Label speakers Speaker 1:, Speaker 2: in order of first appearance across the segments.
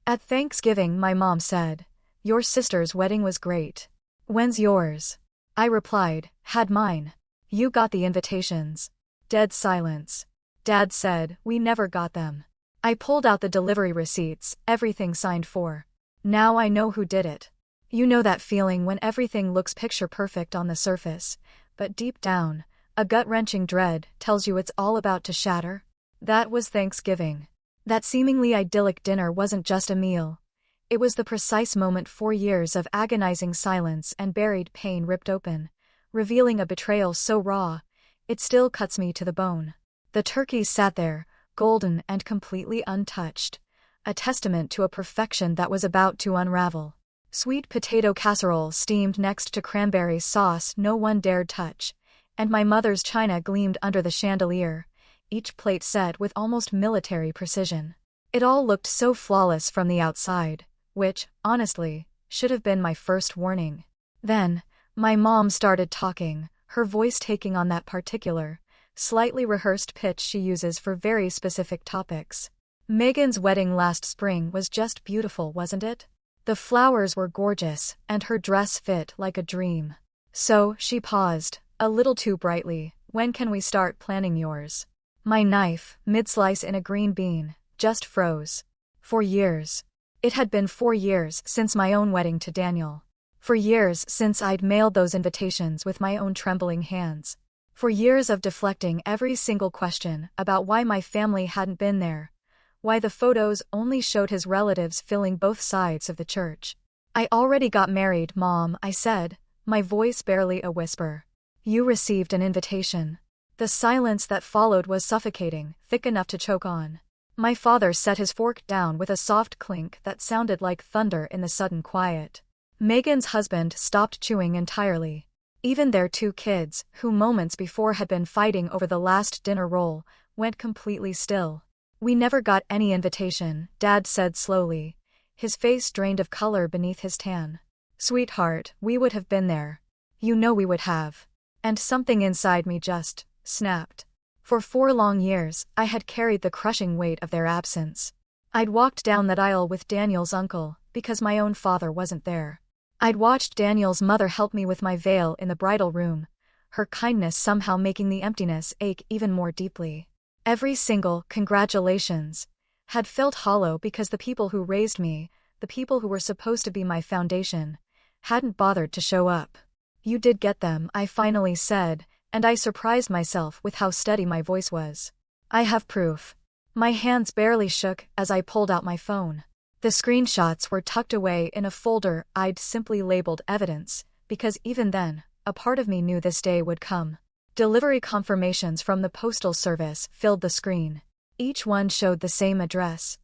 Speaker 1: At Thanksgiving, my mom said, "Your sister's wedding was great. When's yours?" I replied, "Had mine. You got the invitations." Dead silence. Dad said, "We never got them." I pulled out the delivery receipts, everything signed for. Now I know who did it. You know that feeling when everything looks picture perfect on the surface, but deep down, a gut-wrenching dread tells you it's all about to shatter? That was Thanksgiving. That seemingly idyllic dinner wasn't just a meal. It was the precise moment 4 years of agonizing silence and buried pain ripped open, revealing a betrayal so raw, it still cuts me to the bone. The turkey sat there, golden and completely untouched, a testament to a perfection that was about to unravel. Sweet potato casserole steamed next to cranberry sauce no one dared touch, and my mother's china gleamed under the chandelier, each plate set with almost military precision. It all looked so flawless from the outside, which, honestly, should have been my first warning. Then, my mom started talking, her voice taking on that particular, slightly rehearsed pitch she uses for very specific topics. Megan's wedding last spring was just beautiful, wasn't it? The flowers were gorgeous, and her dress fit like a dream. So, she paused, a little too brightly, "When can we start planning yours?" My knife, mid-slice in a green bean, just froze. 4 years. It had been 4 years since my own wedding to Daniel. 4 years since I'd mailed those invitations with my own trembling hands. 4 years of deflecting every single question about why my family hadn't been there, why the photos only showed his relatives filling both sides of the church. "I already got married, Mom," I said, my voice barely a whisper. "You received an invitation." The silence that followed was suffocating, thick enough to choke on. My father set his fork down with a soft clink that sounded like thunder in the sudden quiet. Megan's husband stopped chewing entirely. Even their 2 kids, who moments before had been fighting over the last dinner roll, went completely still. "We never got any invitation," Dad said slowly, his face drained of color beneath his tan. "Sweetheart, we would have been there. You know we would have." And something inside me just snapped. For 4 long years, I had carried the crushing weight of their absence. I'd walked down that aisle with Daniel's uncle, because my own father wasn't there. I'd watched Daniel's mother help me with my veil in the bridal room, her kindness somehow making the emptiness ache even more deeply. Every single "congratulations" had felt hollow because the people who raised me, the people who were supposed to be my foundation, hadn't bothered to show up. "You did get them," I finally said, and I surprised myself with how steady my voice was. "I have proof." My hands barely shook as I pulled out my phone. The screenshots were tucked away in a folder I'd simply labeled evidence, because even then, a part of me knew this day would come. Delivery confirmations from the postal service filled the screen. Each one showed the same address.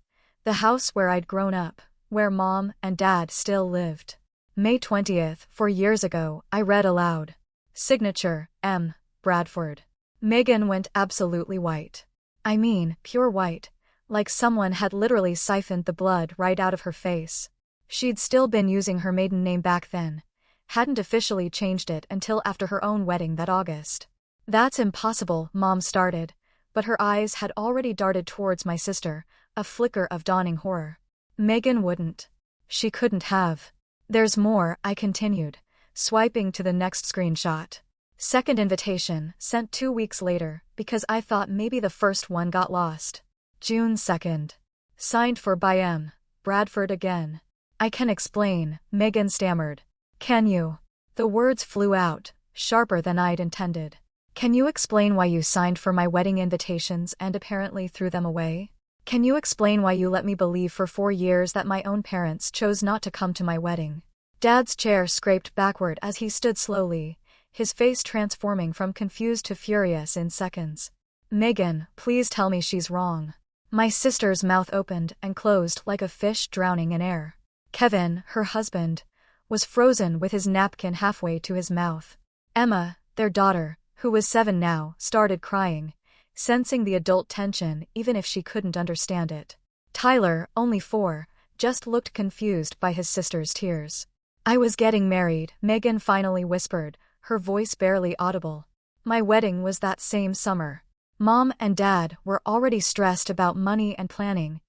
Speaker 1: The house where I'd grown up, where Mom and Dad still lived. May 20th, 4 years ago, I read aloud. Signature, M. Bradford. Megan went absolutely white. I mean, pure white, like someone had literally siphoned the blood right out of her face. She'd still been using her maiden name back then, hadn't officially changed it until after her own wedding that August. "That's impossible," Mom started, but her eyes had already darted towards my sister, a flicker of dawning horror. "Megan wouldn't. She couldn't have." "There's more," I continued, swiping to the next screenshot. Second invitation, sent 2 weeks later, because I thought maybe the first one got lost. June 2nd. Signed for by M. Bradford again. "I can explain," Megan stammered. "Can you?" The words flew out, sharper than I'd intended. "Can you explain why you signed for my wedding invitations and apparently threw them away? Can you explain why you let me believe for 4 years that my own parents chose not to come to my wedding?" Dad's chair scraped backward as he stood slowly, his face transforming from confused to furious in seconds. "Megan, please tell me she's wrong." My sister's mouth opened and closed like a fish drowning in air. Kevin, her husband, was frozen with his napkin halfway to his mouth. Emma, their daughter, who was 7 now, started crying, sensing the adult tension even if she couldn't understand it. Tyler, only 4, just looked confused by his sister's tears. "I was getting married," Megan finally whispered, her voice barely audible. "My wedding was that same summer. Mom and Dad were already stressed about money and planning,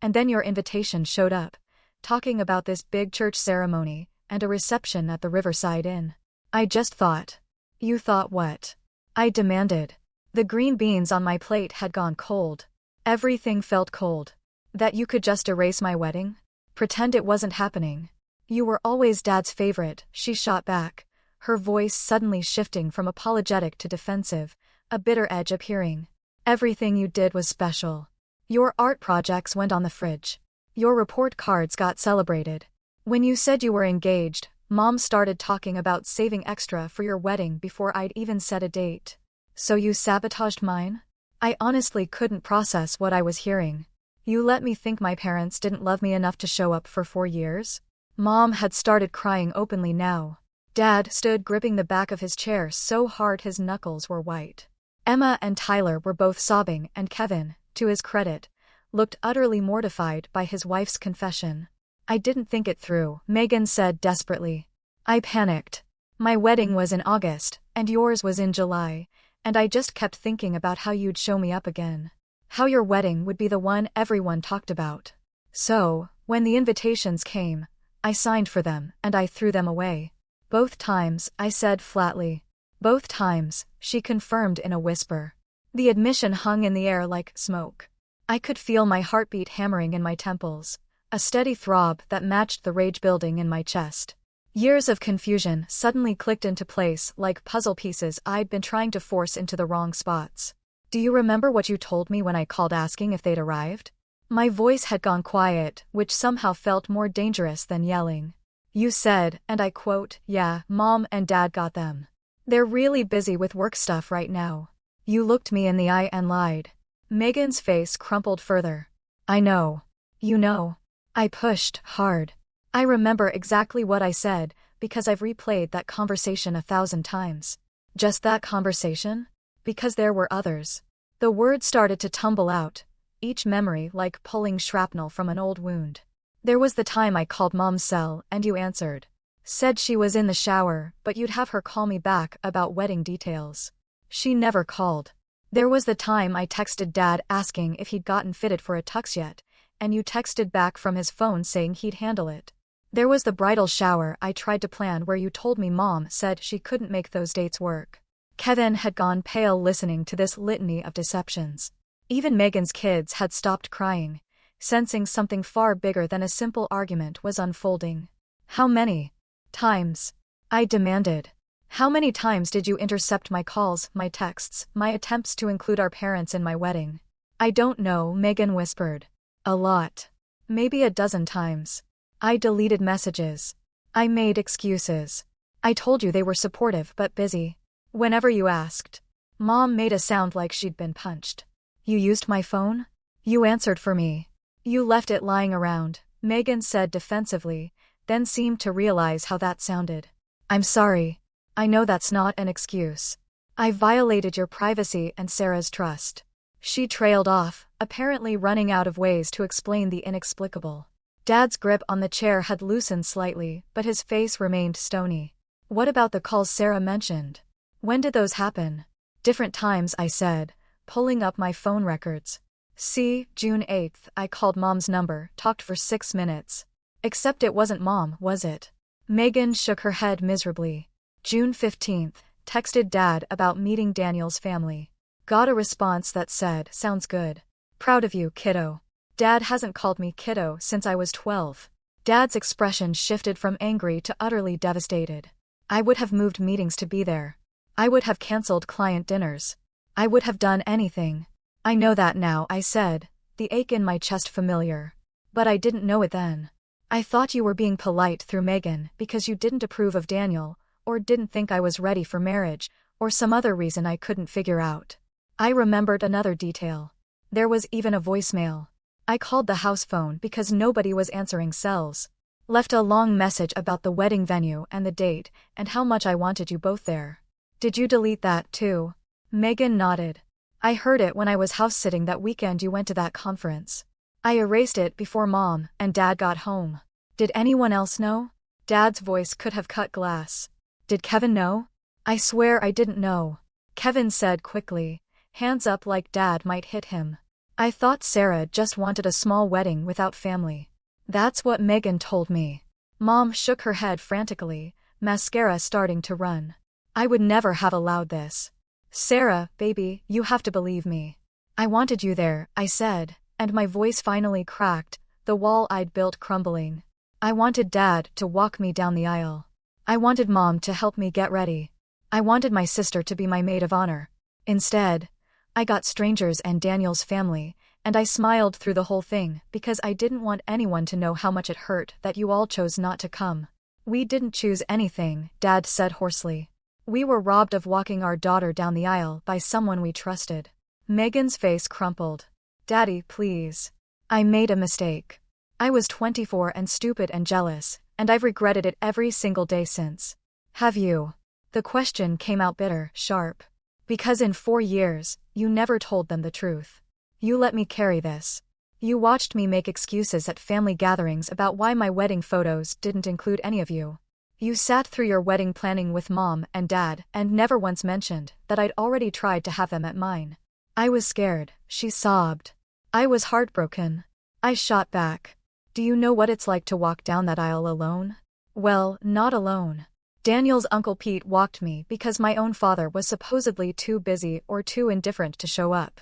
Speaker 1: And then your invitation showed up, talking about this big church ceremony and a reception at the Riverside Inn. I just thought. You thought what? I demanded. The green beans on my plate had gone cold. Everything felt cold. That you could just erase my wedding? Pretend it wasn't happening. You were always Dad's favorite, she shot back, her voice suddenly shifting from apologetic to defensive, a bitter edge appearing. Everything you did was special. Your art projects went on the fridge. Your report cards got celebrated. When you said you were engaged, Mom started talking about saving extra for your wedding before I'd even set a date. So you sabotaged mine? I honestly couldn't process what I was hearing. You let me think my parents didn't love me enough to show up for 4 years? Mom had started crying openly now. Dad stood gripping the back of his chair so hard his knuckles were white. Emma and Tyler were both sobbing, and Kevin, to his credit, looked utterly mortified by his wife's confession. I didn't think it through, Megan said desperately. I panicked. My wedding was in August, and yours was in July, and I just kept thinking about how you'd show me up again. How your wedding would be the one everyone talked about. So, when the invitations came, I signed for them and I threw them away. Both times, I said flatly. Both times, she confirmed in a whisper. The admission hung in the air like smoke. I could feel my heartbeat hammering in my temples, a steady throb that matched the rage building in my chest. Years of confusion suddenly clicked into place like puzzle pieces I'd been trying to force into the wrong spots. Do you remember what you told me when I called asking if they'd arrived? My voice had gone quiet, which somehow felt more dangerous than yelling. You said, and I quote, "Yeah, Mom and Dad got them. They're really busy with work stuff right now." You looked me in the eye and lied. Megan's face crumpled further. I know. You know. I pushed hard. I remember exactly what I said, because I've replayed that conversation 1,000 times. Just that conversation? Because there were others. The words started to tumble out, each memory like pulling shrapnel from an old wound. There was the time I called Mom's cell and you answered. Said she was in the shower, but you'd have her call me back about wedding details. She never called. There was the time I texted Dad asking if he'd gotten fitted for a tux yet, and you texted back from his phone saying he'd handle it. There was the bridal shower I tried to plan where you told me Mom said she couldn't make those dates work. Kevin had gone pale listening to this litany of deceptions. Even Megan's kids had stopped crying, sensing something far bigger than a simple argument was unfolding. How many times? I demanded. How many times did you intercept my calls, my texts, my attempts to include our parents in my wedding? I don't know, Megan whispered. A lot. Maybe a dozen times. I deleted messages. I made excuses. I told you they were supportive but busy. Whenever you asked. Mom made a sound like she'd been punched. You used my phone? You answered for me. You left it lying around, Megan said defensively, then seemed to realize how that sounded. I'm sorry. I know that's not an excuse. I violated your privacy and Sarah's trust. She trailed off, apparently running out of ways to explain the inexplicable. Dad's grip on the chair had loosened slightly, but his face remained stony. What about the calls Sarah mentioned? When did those happen? Different times, I said, pulling up my phone records. See, June 8th, I called Mom's number, talked for 6 minutes. Except it wasn't Mom, was it? Megan shook her head miserably. June 15th, texted Dad about meeting Daniel's family. Got a response that said, sounds good. Proud of you, kiddo. Dad hasn't called me kiddo since I was 12. Dad's expression shifted from angry to utterly devastated. I would have moved meetings to be there. I would have canceled client dinners. I would have done anything. I know that now, I said, the ache in my chest familiar. But I didn't know it then. I thought you were being polite through Megan because you didn't approve of Daniel, or didn't think I was ready for marriage, or some other reason I couldn't figure out. I remembered another detail. There was even a voicemail. I called the house phone because nobody was answering cells. Left a long message about the wedding venue and the date, and how much I wanted you both there. Did you delete that too? Megan nodded. I heard it when I was house-sitting that weekend you went to that conference. I erased it before Mom and Dad got home. Did anyone else know? Dad's voice could have cut glass. Did Kevin know? I swear I didn't know. Kevin said quickly, hands up like Dad might hit him. I thought Sarah just wanted a small wedding without family. That's what Megan told me. Mom shook her head frantically, mascara starting to run. I would never have allowed this. Sarah, baby, you have to believe me. I wanted you there, I said, and my voice finally cracked, the wall I'd built crumbling. I wanted Dad to walk me down the aisle. I wanted Mom to help me get ready. I wanted my sister to be my maid of honor. Instead, I got strangers and Daniel's family, and I smiled through the whole thing because I didn't want anyone to know how much it hurt that you all chose not to come. We didn't choose anything, Dad said hoarsely. We were robbed of walking our daughter down the aisle by someone we trusted. Megan's face crumpled. Daddy, please. I made a mistake. I was 24 and stupid and jealous, and I've regretted it every single day since. Have you? The question came out bitter, sharp. Because in 4 years, you never told them the truth. You let me carry this. You watched me make excuses at family gatherings about why my wedding photos didn't include any of you. You sat through your wedding planning with Mom and Dad and never once mentioned that I'd already tried to have them at mine. I was scared, she sobbed. I was heartbroken. I shot back. Do you know what it's like to walk down that aisle alone? Well, not alone. Daniel's Uncle Pete walked me because my own father was supposedly too busy or too indifferent to show up.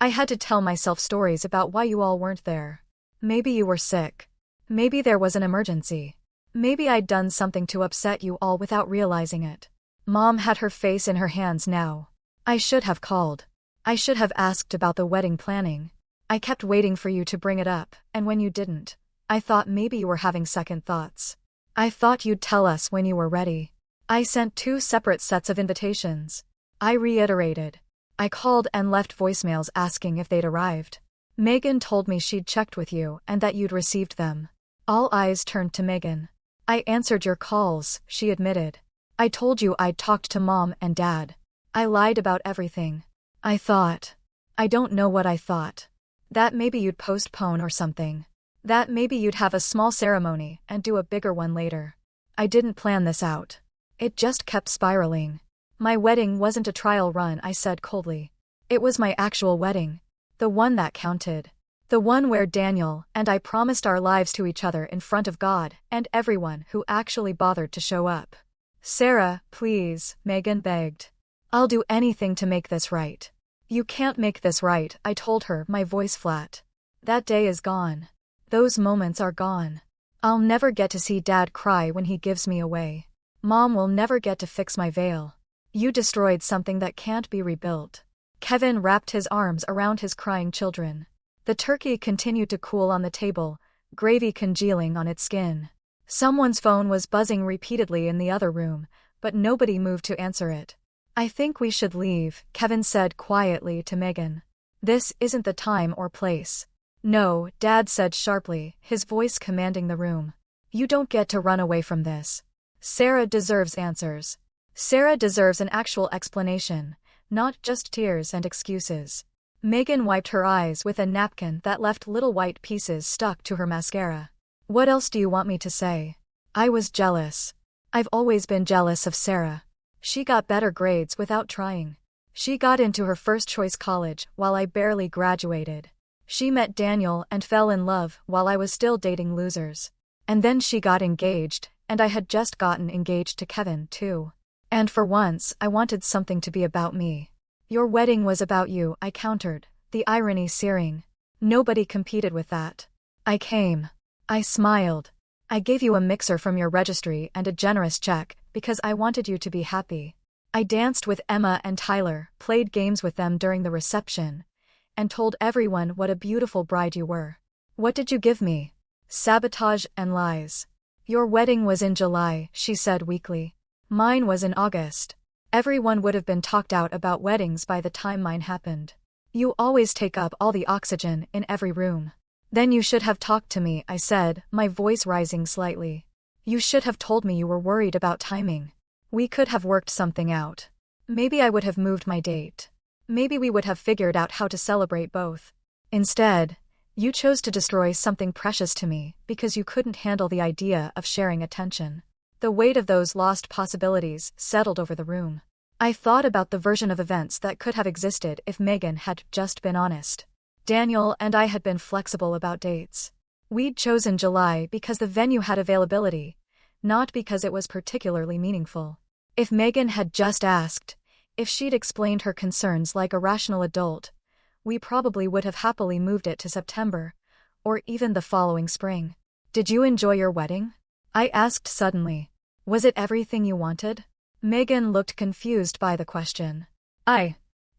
Speaker 1: I had to tell myself stories about why you all weren't there. Maybe you were sick. Maybe there was an emergency. Maybe I'd done something to upset you all without realizing it. Mom had her face in her hands now. I should have called. I should have asked about the wedding planning. I kept waiting for you to bring it up, and when you didn't, I thought maybe you were having second thoughts. I thought you'd tell us when you were ready. I sent 2 separate sets of invitations. I reiterated. I called and left voicemails asking if they'd arrived. Megan told me she'd checked with you and that you'd received them. All eyes turned to Megan. I answered your calls, she admitted. I told you I'd talked to Mom and Dad. I lied about everything. I thought. I don't know what I thought. That maybe you'd postpone or something. That maybe you'd have a small ceremony and do a bigger one later. I didn't plan this out. It just kept spiraling. My wedding wasn't a trial run, I said coldly. It was my actual wedding. The one that counted. The one where Daniel and I promised our lives to each other in front of God and everyone who actually bothered to show up. Sarah, please, Megan begged. I'll do anything to make this right. You can't make this right, I told her, my voice flat. That day is gone. Those moments are gone. I'll never get to see Dad cry when he gives me away. Mom will never get to fix my veil. You destroyed something that can't be rebuilt. Kevin wrapped his arms around his crying children. The turkey continued to cool on the table, gravy congealing on its skin. Someone's phone was buzzing repeatedly in the other room, but nobody moved to answer it. I think we should leave, Kevin said quietly to Megan. This isn't the time or place. No, Dad said sharply, his voice commanding the room. You don't get to run away from this. Sarah deserves answers. Sarah deserves an actual explanation, not just tears and excuses. Megan wiped her eyes with a napkin that left little white pieces stuck to her mascara. What else do you want me to say? I was jealous. I've always been jealous of Sarah. She got better grades without trying. She got into her first choice college while I barely graduated. She met Daniel and fell in love while I was still dating losers. And then she got engaged, and I had just gotten engaged to Kevin, too. And for once, I wanted something to be about me. Your wedding was about you, I countered, the irony searing. Nobody competed with that. I came. I smiled. I gave you a mixer from your registry and a generous check, because I wanted you to be happy. I danced with Emma and Tyler, played games with them during the reception, and told everyone what a beautiful bride you were. What did you give me? Sabotage and lies. Your wedding was in July, she said weakly. Mine was in August. Everyone would have been talked out about weddings by the time mine happened. You always take up all the oxygen in every room. Then you should have talked to me, I said, my voice rising slightly. You should have told me you were worried about timing. We could have worked something out. Maybe I would have moved my date. Maybe we would have figured out how to celebrate both. Instead, you chose to destroy something precious to me because you couldn't handle the idea of sharing attention. The weight of those lost possibilities settled over the room. I thought about the version of events that could have existed if Megan had just been honest. Daniel and I had been flexible about dates. We'd chosen July because the venue had availability, not because it was particularly meaningful. If Megan had just asked, if she'd explained her concerns like a rational adult, we probably would have happily moved it to September, or even the following spring. Did you enjoy your wedding? I asked suddenly. Was it everything you wanted? Megan looked confused by the question.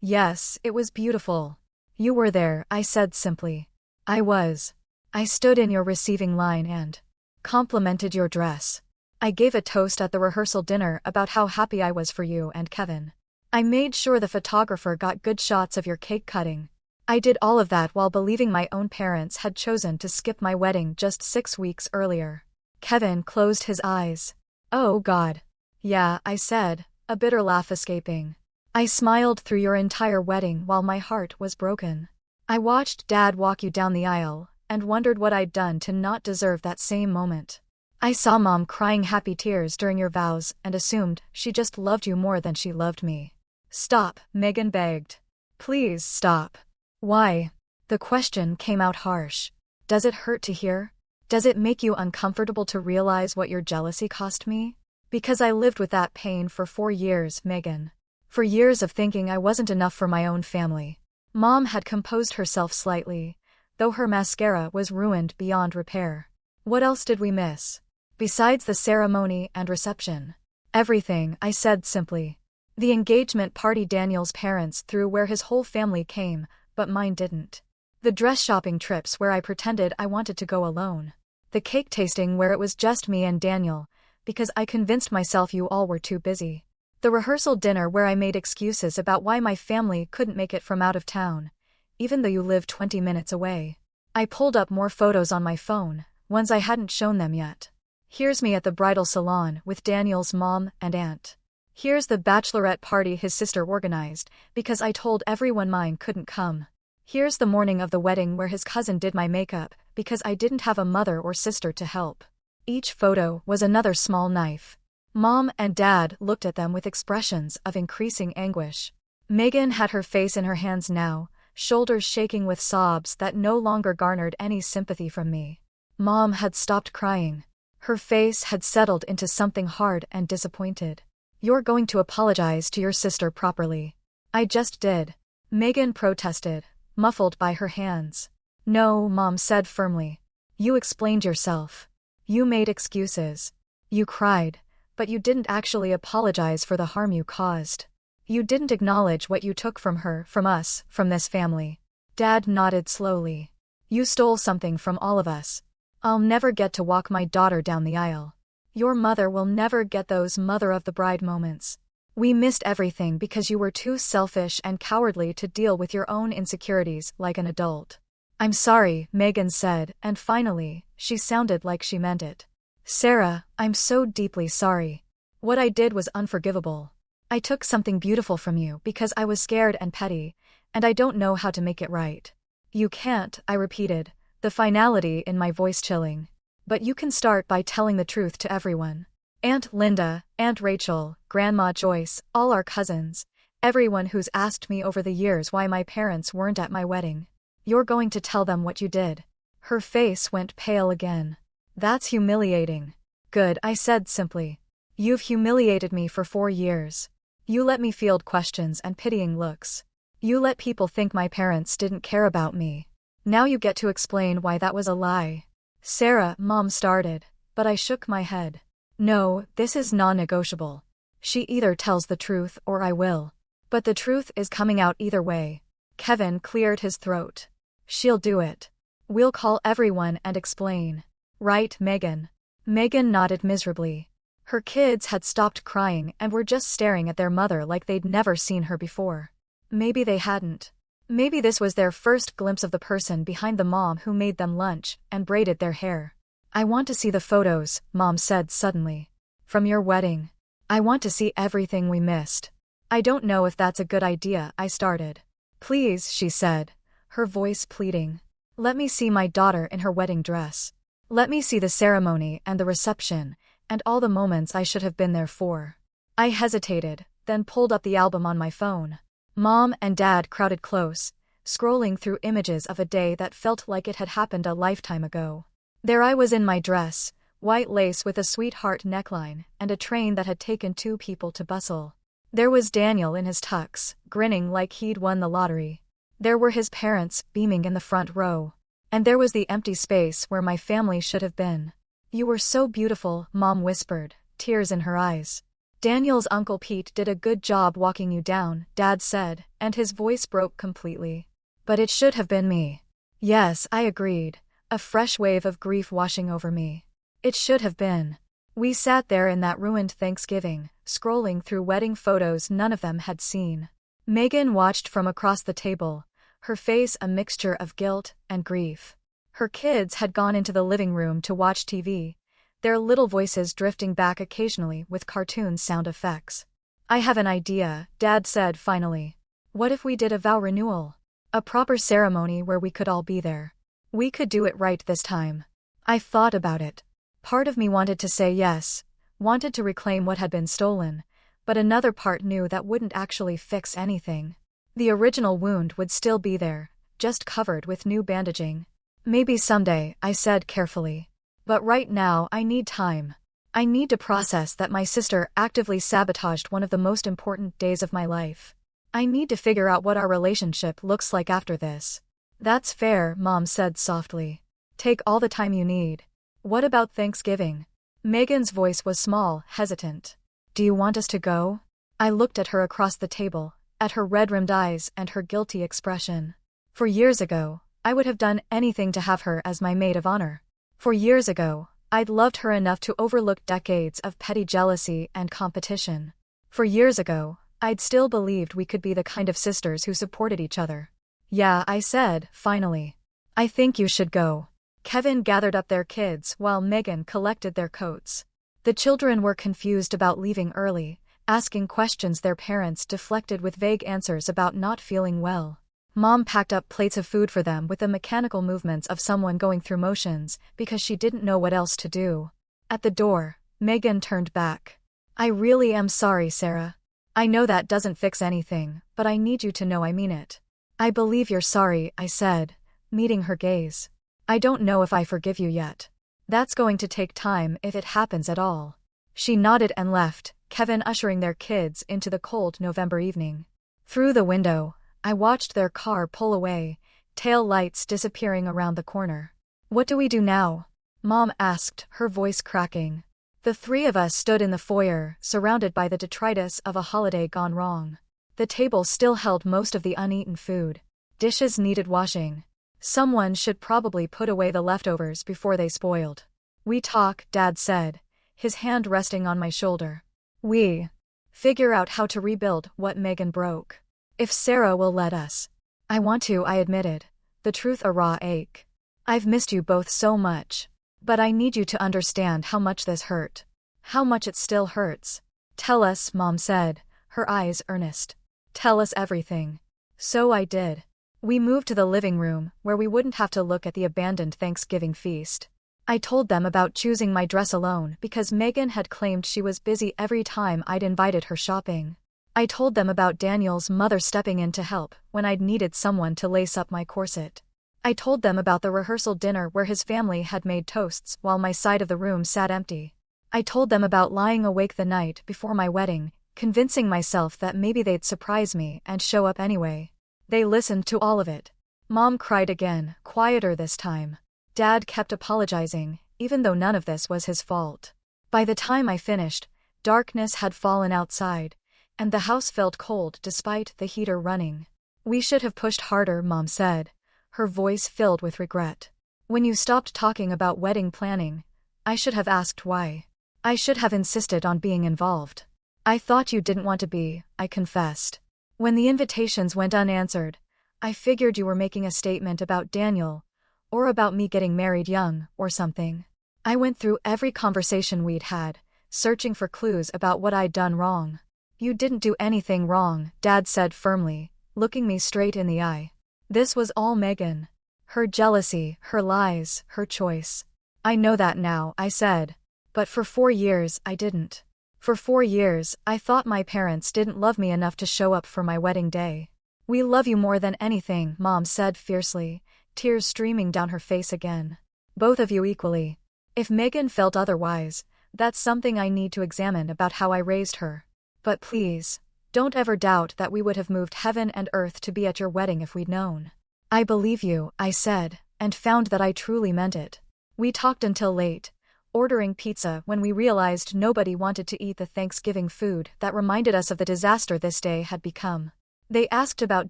Speaker 1: Yes, it was beautiful. You were there, I said simply. I was. I stood in your receiving line and complimented your dress. I gave a toast at the rehearsal dinner about how happy I was for you and Kevin. I made sure the photographer got good shots of your cake cutting. I did all of that while believing my own parents had chosen to skip my wedding just 6 weeks earlier. Kevin closed his eyes. Oh God. Yeah, I said, a bitter laugh escaping. I smiled through your entire wedding while my heart was broken. I watched Dad walk you down the aisle and wondered what I'd done to not deserve that same moment. I saw Mom crying happy tears during your vows and assumed she just loved you more than she loved me. Stop, Megan begged. Please stop. Why? The question came out harsh. Does it hurt to hear? Does it make you uncomfortable to realize what your jealousy cost me? Because I lived with that pain for 4 years, Megan. For years of thinking I wasn't enough for my own family. Mom had composed herself slightly, though her mascara was ruined beyond repair. What else did we miss? Besides the ceremony and reception. Everything, I said simply. The engagement party Daniel's parents threw where his whole family came, but mine didn't. The dress shopping trips where I pretended I wanted to go alone. The cake tasting where it was just me and Daniel, because I convinced myself you all were too busy. The rehearsal dinner where I made excuses about why my family couldn't make it from out of town, even though you live 20 minutes away. I pulled up more photos on my phone, ones I hadn't shown them yet. Here's me at the bridal salon with Daniel's mom and aunt. Here's the bachelorette party his sister organized, because I told everyone mine couldn't come. Here's the morning of the wedding where his cousin did my makeup, because I didn't have a mother or sister to help. Each photo was another small knife. Mom and Dad looked at them with expressions of increasing anguish. Megan had her face in her hands now, shoulders shaking with sobs that no longer garnered any sympathy from me. Mom had stopped crying. Her face had settled into something hard and disappointed. You're going to apologize to your sister properly. I just did. Megan protested, muffled by her hands. No, Mom said firmly. You explained yourself. You made excuses. You cried, but you didn't actually apologize for the harm you caused. You didn't acknowledge what you took from her, from us, from this family. Dad nodded slowly. You stole something from all of us. I'll never get to walk my daughter down the aisle. Your mother will never get those mother of the bride moments. We missed everything because you were too selfish and cowardly to deal with your own insecurities like an adult. I'm sorry, Megan said, and finally, she sounded like she meant it. Sarah, I'm so deeply sorry. What I did was unforgivable. I took something beautiful from you because I was scared and petty, and I don't know how to make it right. You can't, I repeated, the finality in my voice chilling. But you can start by telling the truth to everyone. Aunt Linda, Aunt Rachel, Grandma Joyce, all our cousins, everyone who's asked me over the years why my parents weren't at my wedding. You're going to tell them what you did. Her face went pale again. That's humiliating. Good, I said simply. You've humiliated me for 4 years. You let me field questions and pitying looks. You let people think my parents didn't care about me. Now you get to explain why that was a lie. Sarah, Mom started, but I shook my head. No, this is non-negotiable. She either tells the truth or I will. But the truth is coming out either way. Kevin cleared his throat. She'll do it. We'll call everyone and explain. Right, Megan? Megan nodded miserably. Her kids had stopped crying and were just staring at their mother like they'd never seen her before. Maybe they hadn't. Maybe this was their first glimpse of the person behind the mom who made them lunch and braided their hair. I want to see the photos, Mom said suddenly. From your wedding. I want to see everything we missed. I don't know if that's a good idea, I started. Please, she said, her voice pleading. Let me see my daughter in her wedding dress. Let me see the ceremony and the reception, and all the moments I should have been there for. I hesitated, then pulled up the album on my phone. Mom and Dad crowded close, scrolling through images of a day that felt like it had happened a lifetime ago. There I was in my dress, white lace with a sweetheart neckline, and a train that had taken 2 people to bustle. There was Daniel in his tux, grinning like he'd won the lottery. There were his parents, beaming in the front row. And there was the empty space where my family should have been. "You were so beautiful," Mom whispered, tears in her eyes. "Daniel's Uncle Pete did a good job walking you down," Dad said, and his voice broke completely. "But it should have been me." "Yes," I agreed, a fresh wave of grief washing over me. "It should have been." We sat there in that ruined Thanksgiving, scrolling through wedding photos none of them had seen. Megan watched from across the table, her face a mixture of guilt and grief. Her kids had gone into the living room to watch TV, their little voices drifting back occasionally with cartoon sound effects. "I have an idea," Dad said finally. "What if we did a vow renewal? A proper ceremony where we could all be there. We could do it right this time." I thought about it. Part of me wanted to say yes, wanted to reclaim what had been stolen, but another part knew that wouldn't actually fix anything. The original wound would still be there, just covered with new bandaging. "Maybe someday," I said carefully. "But right now I need time. I need to process that my sister actively sabotaged one of the most important days of my life. I need to figure out what our relationship looks like after this." "That's fair," Mom said softly. "Take all the time you need. What about Thanksgiving?" Megan's voice was small, hesitant. "Do you want us to go?" I looked at her across the table, at her red-rimmed eyes and her guilty expression. For years ago, I would have done anything to have her as my maid of honor. For years ago, I'd loved her enough to overlook decades of petty jealousy and competition. For years ago, I'd still believed we could be the kind of sisters who supported each other. "Yeah," I said, finally. "I think you should go." Kevin gathered up their kids while Megan collected their coats. The children were confused about leaving early, asking questions their parents deflected with vague answers about not feeling well. Mom packed up plates of food for them with the mechanical movements of someone going through motions because she didn't know what else to do. At the door, Megan turned back. "I really am sorry, Sarah. I know that doesn't fix anything, but I need you to know I mean it." "I believe you're sorry," I said, meeting her gaze. "I don't know if I forgive you yet. That's going to take time if it happens at all." She nodded and left, Kevin ushering their kids into the cold November evening. Through the window, I watched their car pull away, tail lights disappearing around the corner. "What do we do now?" Mom asked, her voice cracking. The 3 of us stood in the foyer, surrounded by the detritus of a holiday gone wrong. The table still held most of the uneaten food. Dishes needed washing. Someone should probably put away the leftovers before they spoiled. "We talk," Dad said, his hand resting on my shoulder. "We figure out how to rebuild what Megan broke. If Sarah will let us." "I want to," I admitted, the truth a raw ache. "I've missed you both so much. But I need you to understand how much this hurt. How much it still hurts." "Tell us," Mom said, her eyes earnest. "Tell us everything." So I did. We moved to the living room, where we wouldn't have to look at the abandoned Thanksgiving feast. I told them about choosing my dress alone because Megan had claimed she was busy every time I'd invited her shopping. I told them about Daniel's mother stepping in to help when I'd needed someone to lace up my corset. I told them about the rehearsal dinner where his family had made toasts while my side of the room sat empty. I told them about lying awake the night before my wedding, convincing myself that maybe they'd surprise me and show up anyway. They listened to all of it. Mom cried again, quieter this time. Dad kept apologizing, even though none of this was his fault. By the time I finished, darkness had fallen outside, and the house felt cold despite the heater running. "We should have pushed harder," Mom said, her voice filled with regret. "When you stopped talking about wedding planning, I should have asked why. I should have insisted on being involved. I thought you didn't want to be," I confessed. "When the invitations went unanswered, I figured you were making a statement about Daniel, or about me getting married young, or something." I went through every conversation we'd had, searching for clues about what I'd done wrong. "You didn't do anything wrong," Dad said firmly, looking me straight in the eye. "This was all Megan. Her jealousy, her lies, her choice." "I know that now," I said. "But for 4 years, I didn't. For 4 years, I thought my parents didn't love me enough to show up for my wedding day. We love you more than anything, Mom said fiercely, tears streaming down her face again. Both of you equally. If Megan felt otherwise, that's something I need to examine about how I raised her. But please, don't ever doubt that we would have moved heaven and earth to be at your wedding if we'd known. I believe you, I said, and found that I truly meant it. We talked until late, ordering pizza when we realized nobody wanted to eat the Thanksgiving food that reminded us of the disaster this day had become. They asked about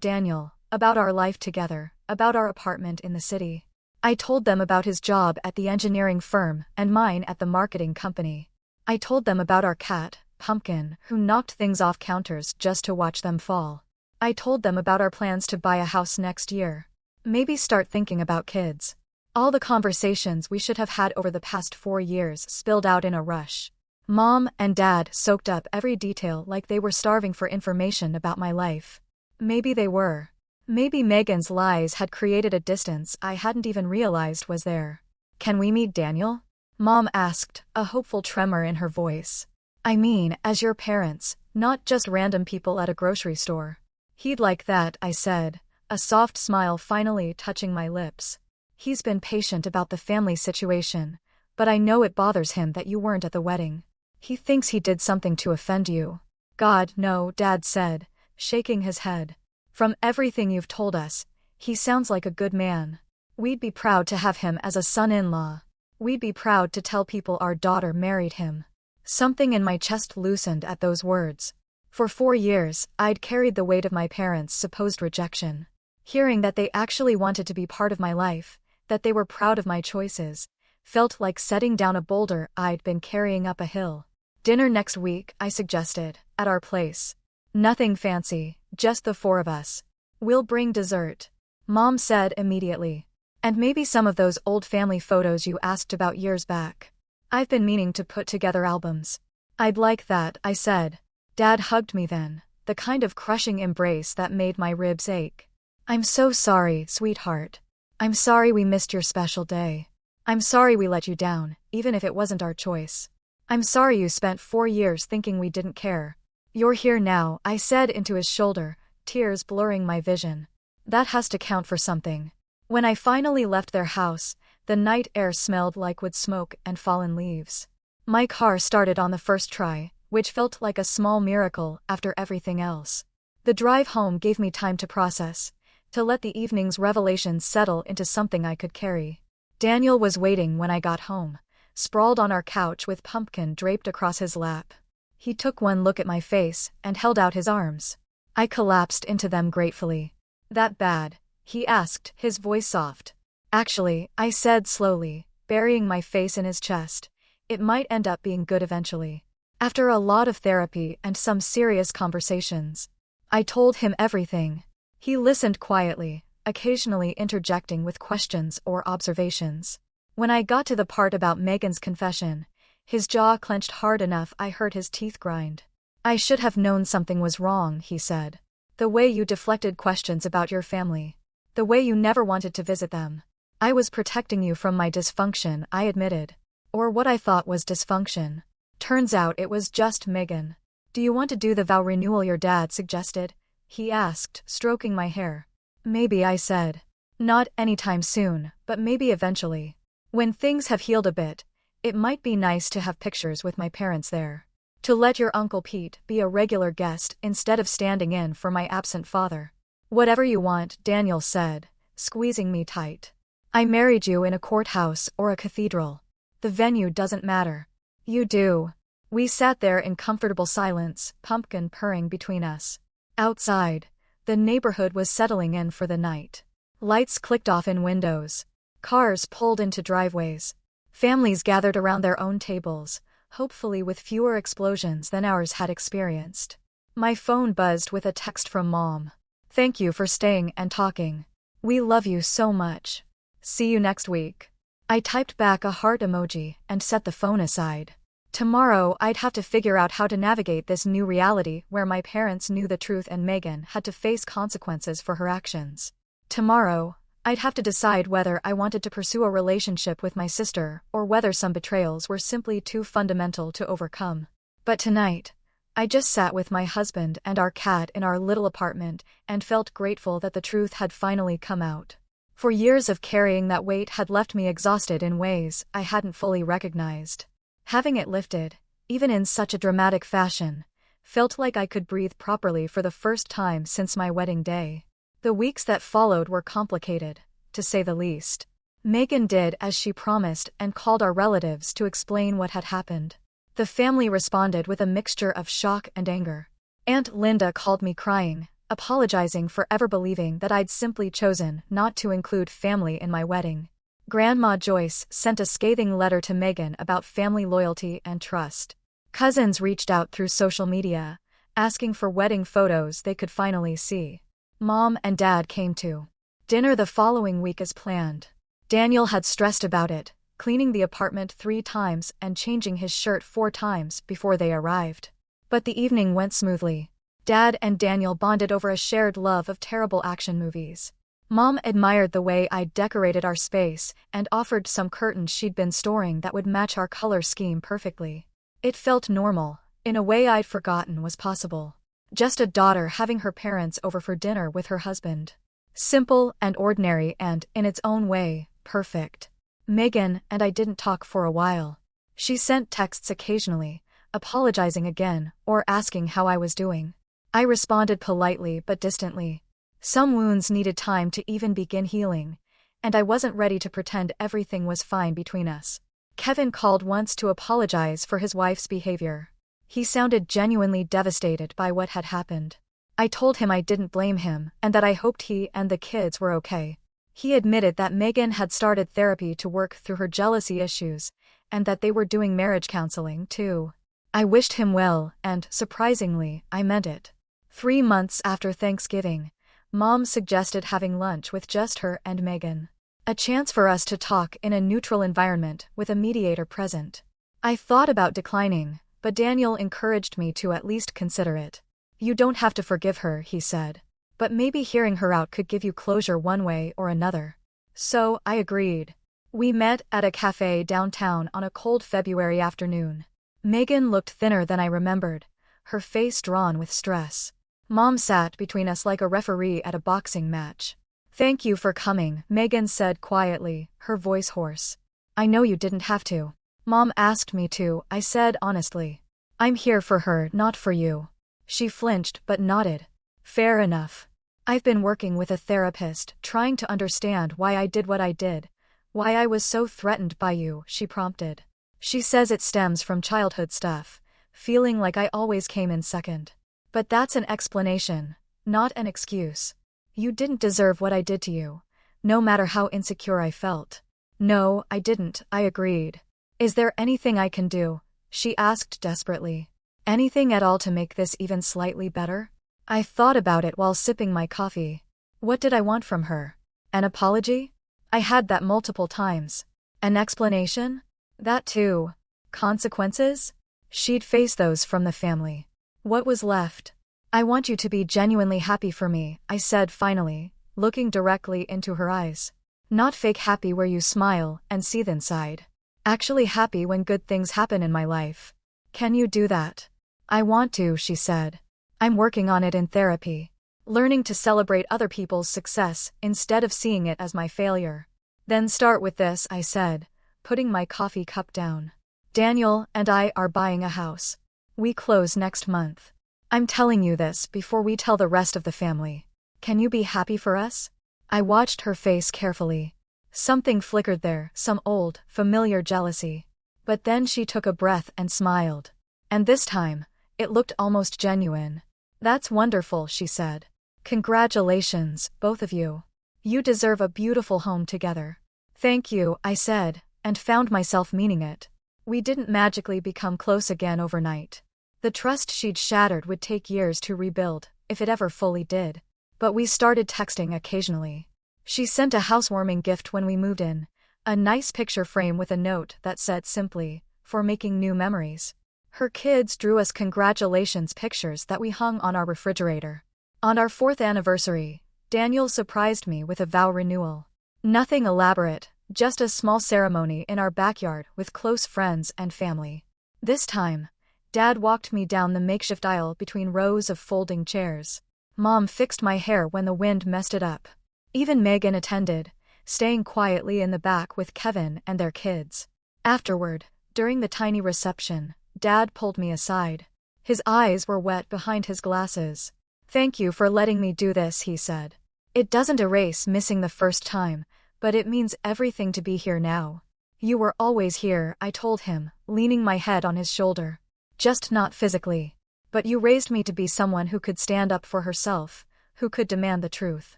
Speaker 1: Daniel, about our life together, about our apartment in the city. I told them about his job at the engineering firm and mine at the marketing company. I told them about our cat, Pumpkin, who knocked things off counters just to watch them fall. I told them about our plans to buy a house next year. Maybe start thinking about kids. All the conversations we should have had over the past 4 years spilled out in a rush. Mom and Dad soaked up every detail like they were starving for information about my life. Maybe they were. Maybe Megan's lies had created a distance I hadn't even realized was there. Can we meet Daniel? Mom asked, a hopeful tremor in her voice. I mean, as your parents, not just random people at a grocery store. He'd like that, I said, a soft smile finally touching my lips. He's been patient about the family situation, but I know it bothers him that you weren't at the wedding. He thinks he did something to offend you. God, no, Dad said, shaking his head. From everything you've told us, he sounds like a good man. We'd be proud to have him as a son-in-law. We'd be proud to tell people our daughter married him. Something in my chest loosened at those words. For 4 years, I'd carried the weight of my parents' supposed rejection. Hearing that they actually wanted to be part of my life, that they were proud of my choices, felt like setting down a boulder I'd been carrying up a hill. Dinner next week, I suggested, at our place. Nothing fancy, just the 4 of us. We'll bring dessert, Mom said immediately. And maybe some of those old family photos you asked about years back. I've been meaning to put together albums. I'd like that, I said. Dad hugged me then, the kind of crushing embrace that made my ribs ache. I'm so sorry, sweetheart. I'm sorry we missed your special day. I'm sorry we let you down, even if it wasn't our choice. I'm sorry you spent 4 years thinking we didn't care. You're here now, I said into his shoulder, tears blurring my vision. That has to count for something. When I finally left their house, the night air smelled like wood smoke and fallen leaves. My car started on the first try, which felt like a small miracle after everything else. The drive home gave me time to process, to let the evening's revelations settle into something I could carry. Daniel was waiting when I got home, sprawled on our couch with Pumpkin draped across his lap. He took one look at my face and held out his arms. I collapsed into them gratefully. That bad? He asked, his voice soft. Actually, I said slowly, burying my face in his chest, it might end up being good eventually. After a lot of therapy and some serious conversations. I told him everything. He listened quietly, occasionally interjecting with questions or observations. When I got to the part about Megan's confession, his jaw clenched hard enough I heard his teeth grind. I should have known something was wrong, he said. The way you deflected questions about your family. The way you never wanted to visit them. I was protecting you from my dysfunction, I admitted. Or what I thought was dysfunction. Turns out it was just Megan. Do you want to do the vow renewal your dad suggested? He asked, stroking my hair. Maybe, I said. Not anytime soon, but maybe eventually. When things have healed a bit, it might be nice to have pictures with my parents there. To let your Uncle Pete be a regular guest instead of standing in for my absent father. Whatever you want, Daniel said, squeezing me tight. I married you in a courthouse or a cathedral. The venue doesn't matter. You do. We sat there in comfortable silence, Pumpkin purring between us. Outside, the neighborhood was settling in for the night. Lights clicked off in windows. Cars pulled into driveways. Families gathered around their own tables, hopefully with fewer explosions than ours had experienced. My phone buzzed with a text from Mom. Thank you for staying and talking. We love you so much. See you next week. I typed back a heart emoji and set the phone aside. Tomorrow I'd have to figure out how to navigate this new reality where my parents knew the truth and Megan had to face consequences for her actions. Tomorrow, I'd have to decide whether I wanted to pursue a relationship with my sister or whether some betrayals were simply too fundamental to overcome. But tonight, I just sat with my husband and our cat in our little apartment and felt grateful that the truth had finally come out. For years of carrying that weight had left me exhausted in ways I hadn't fully recognized. Having it lifted, even in such a dramatic fashion, felt like I could breathe properly for the first time since my wedding day. The weeks that followed were complicated, to say the least. Megan did as she promised and called our relatives to explain what had happened. The family responded with a mixture of shock and anger. Aunt Linda called me crying, apologizing for ever believing that I'd simply chosen not to include family in my wedding. Grandma Joyce sent a scathing letter to Megan about family loyalty and trust. Cousins reached out through social media, asking for wedding photos they could finally see. Mom and Dad came to dinner the following week as planned. Daniel had stressed about it, cleaning the apartment 3 times and changing his shirt 4 times before they arrived. But the evening went smoothly. Dad and Daniel bonded over a shared love of terrible action movies. Mom admired the way I'd decorated our space and offered some curtains she'd been storing that would match our color scheme perfectly. It felt normal, in a way I'd forgotten was possible. Just a daughter having her parents over for dinner with her husband. Simple and ordinary and, in its own way, perfect. Megan and I didn't talk for a while. She sent texts occasionally, apologizing again or asking how I was doing. I responded politely but distantly. Some wounds needed time to even begin healing, and I wasn't ready to pretend everything was fine between us. Kevin called once to apologize for his wife's behavior. He sounded genuinely devastated by what had happened. I told him I didn't blame him and that I hoped he and the kids were okay. He admitted that Megan had started therapy to work through her jealousy issues, and that they were doing marriage counseling too. I wished him well, and, surprisingly, I meant it. 3 months after Thanksgiving, Mom suggested having lunch with just her and Megan. A chance for us to talk in a neutral environment with a mediator present. I thought about declining, but Daniel encouraged me to at least consider it. You don't have to forgive her, he said. But maybe hearing her out could give you closure one way or another. So, I agreed. We met at a cafe downtown on a cold February afternoon. Megan looked thinner than I remembered, her face drawn with stress. Mom sat between us like a referee at a boxing match. Thank you for coming, Megan said quietly, her voice hoarse. I know you didn't have to. Mom asked me to, I said honestly. I'm here for her, not for you. She flinched but nodded. Fair enough. I've been working with a therapist, trying to understand why I did what I did, why I was so threatened by you, she prompted. She says it stems from childhood stuff, feeling like I always came in second. But that's an explanation, not an excuse. You didn't deserve what I did to you, no matter how insecure I felt. No, I didn't, I agreed. Is there anything I can do? She asked desperately. Anything at all to make this even slightly better? I thought about it while sipping my coffee. What did I want from her? An apology? I had that multiple times. An explanation? That too. Consequences? She'd face those from the family. What was left? I want you to be genuinely happy for me, I said finally, looking directly into her eyes. Not fake happy where you smile and seethe inside. Actually happy when good things happen in my life. Can you do that? I want to, she said. I'm working on it in therapy. Learning to celebrate other people's success instead of seeing it as my failure. Then start with this, I said, putting my coffee cup down. Daniel and I are buying a house. We close next month. I'm telling you this before we tell the rest of the family. Can you be happy for us? I watched her face carefully. Something flickered there, some old, familiar jealousy. But then she took a breath and smiled. And this time, it looked almost genuine. That's wonderful, she said. Congratulations, both of you. You deserve a beautiful home together. Thank you, I said, and found myself meaning it. We didn't magically become close again overnight. The trust she'd shattered would take years to rebuild, if it ever fully did. But we started texting occasionally. She sent a housewarming gift when we moved in, a nice picture frame with a note that said simply, "For making new memories." Her kids drew us congratulations pictures that we hung on our refrigerator. On our 4th anniversary, Daniel surprised me with a vow renewal. Nothing elaborate, just a small ceremony in our backyard with close friends and family. This time, Dad walked me down the makeshift aisle between rows of folding chairs. Mom fixed my hair when the wind messed it up. Even Megan attended, staying quietly in the back with Kevin and their kids. Afterward, during the tiny reception, Dad pulled me aside. His eyes were wet behind his glasses. "Thank you for letting me do this," he said. "It doesn't erase missing the first time, but it means everything to be here now." "You were always here," I told him, leaning my head on his shoulder. "Just not physically. But you raised me to be someone who could stand up for herself, who could demand the truth.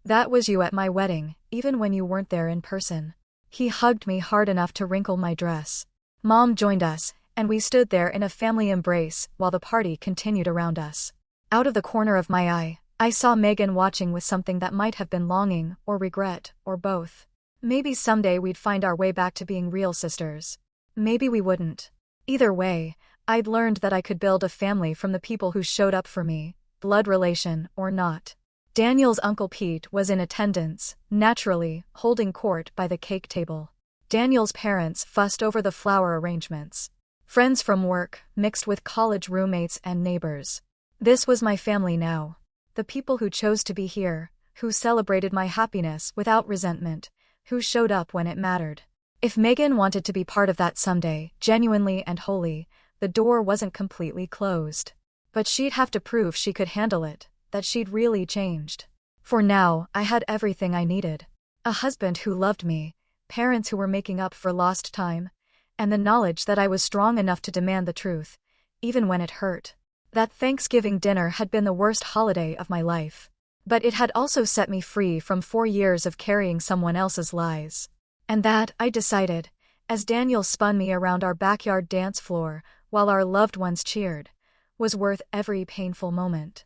Speaker 1: That was you at my wedding, even when you weren't there in person." He hugged me hard enough to wrinkle my dress. Mom joined us, and we stood there in a family embrace while the party continued around us. Out of the corner of my eye, I saw Megan watching with something that might have been longing or regret, or both. Maybe someday we'd find our way back to being real sisters. Maybe we wouldn't. Either way, I'd learned that I could build a family from the people who showed up for me, blood relation or not. Daniel's Uncle Pete was in attendance, naturally, holding court by the cake table. Daniel's parents fussed over the flower arrangements. Friends from work, mixed with college roommates and neighbors. This was my family now. The people who chose to be here, who celebrated my happiness without resentment, who showed up when it mattered. If Megan wanted to be part of that someday, genuinely and wholly, the door wasn't completely closed. But she'd have to prove she could handle it, that she'd really changed. For now, I had everything I needed. A husband who loved me, parents who were making up for lost time, and the knowledge that I was strong enough to demand the truth, even when it hurt. That Thanksgiving dinner had been the worst holiday of my life. But it had also set me free from 4 years of carrying someone else's lies. And that, I decided, as Daniel spun me around our backyard dance floor while our loved ones cheered, was worth every painful moment.